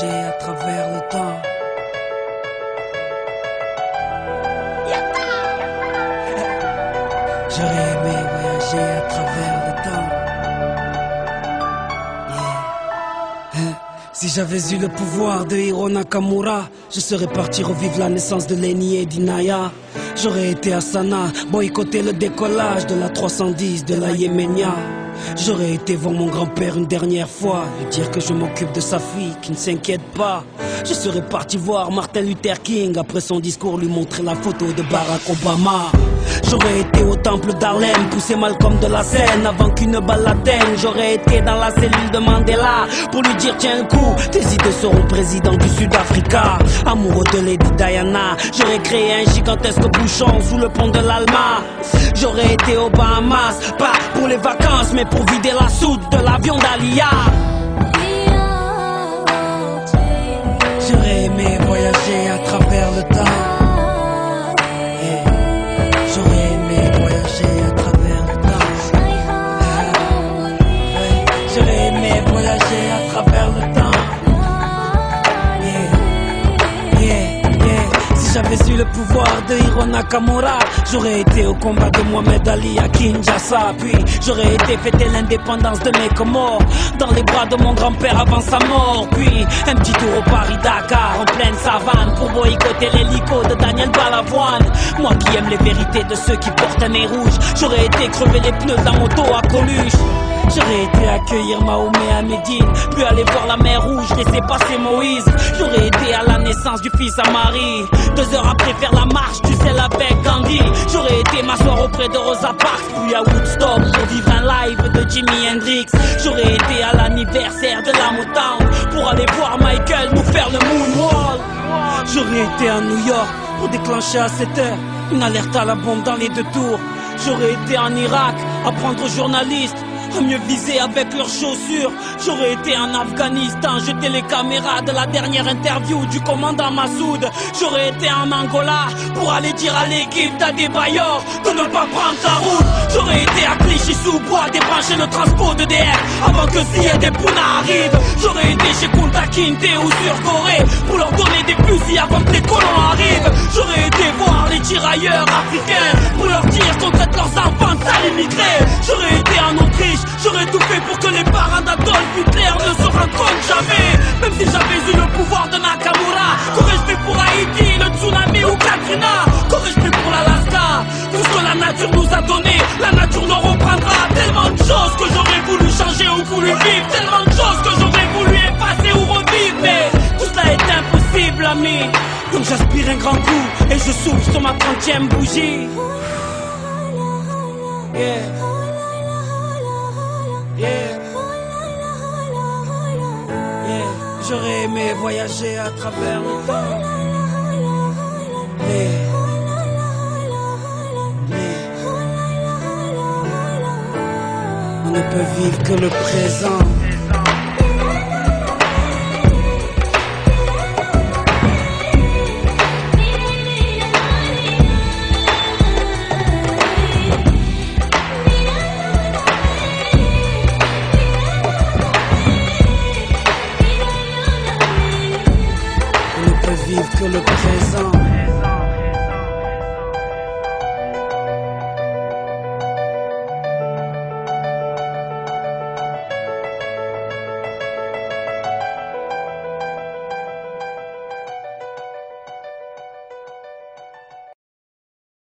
voyager à travers le temps. J'aurais aimé voyager à travers le temps. Si j'avais eu le pouvoir de Hiro Nakamura, je serais parti revivre la naissance de Lenny et d'Inaya. J'aurais été à Sana, boycotter le décollage de la 310 de la Yéménia. J'aurais été voir mon grand-père une dernière fois, lui dire que je m'occupe de sa fille, qui ne s'inquiète pas. Je serais parti voir Martin Luther King, après son discours lui montrer la photo de Barack Obama. J'aurais été au temple d'Harlem, pousser Malcolm de la scène avant qu'une balle l'atteigne. J'aurais été dans la cellule de Mandela pour lui dire tiens le coup, tes idées seront président du Sud-Africa. Amoureux de Lady Diana, j'aurais créé un gigantesque bouchon sous le pont de l'Alma. J'aurais été aux Bahamas, pas pour les vacances mais pour vider la soute de l'avion d'Alia. J'aurais aimé voyager à travers le temps. J'aurais aimé voyager à travers le temps. J'aurais aimé voyager à travers le temps. Si j'avais eu le pouvoir de Hiro Nakamura, j'aurais été au combat de Mohamed Ali à Kinshasa. Puis j'aurais été fêter l'indépendance de mes Comores dans les bras de mon grand-père avant sa mort. Puis un petit tour au Paris-Dakar en pleine savane pour boycotter l'hélico de Daniel Balavoine. Moi qui aime les vérités de ceux qui portent un nez rouge, j'aurais été crever les pneus d'un moto à Coluche. J'aurais été accueillir Mahomet à Médine, puis aller voir la mer Rouge, laisser passer Moïse. J'aurais été à la naissance du fils à Marie, 2 heures après faire la marche du sel avec Gandhi. J'aurais été m'asseoir auprès de Rosa Parks, puis à Woodstock pour vivre un live de Jimi Hendrix. J'aurais été à l'anniversaire de la Motown pour aller voir Michael nous faire le moonwalk. J'aurais été à New York pour déclencher à 7 heures une alerte à la bombe dans les 2 tours. J'aurais été en Irak, apprendre aux journalistes à mieux viser avec leurs chaussures. J'aurais été en Afghanistan, jeter les caméras de la dernière interview du commandant Massoud. J'aurais été en Angola pour aller dire à l'équipe d'Adebayor de ne pas prendre sa route. J'aurais été à Clichy-sous-Bois débrancher le transport de DR avant que Ziyad et Pouna arrivent. J'aurais été chez Kunta Kinte ou sur Corée pour leur donner des fusils avant que les colons arrivent. J'aurais été voir les tirailleurs africains pour leur dire qu'on traite leurs enfants de sales immigrés. J'aurais été en Autriche, j'aurais tout fait pour que les parents d'Adolf Hitler ne se rencontrent jamais. Même si j'avais eu le pouvoir de Nakamura, qu'aurais-je fait pour Haïti, le tsunami ou Katrina? Qu'aurais-je fait pour l'Alaska? Tout ce que la nature nous a donné, la nature nous reprendra. Tellement de choses que j'aurais voulu changer ou voulu vivre, tellement de choses que j'aurais voulu effacer ou revivre. Mais tout cela est impossible, ami. Donc j'aspire un grand coup et je souffle sur ma 30e bougie. Yeah. J'aurais aimé voyager à travers le temps. On ne peut vivre que le présent.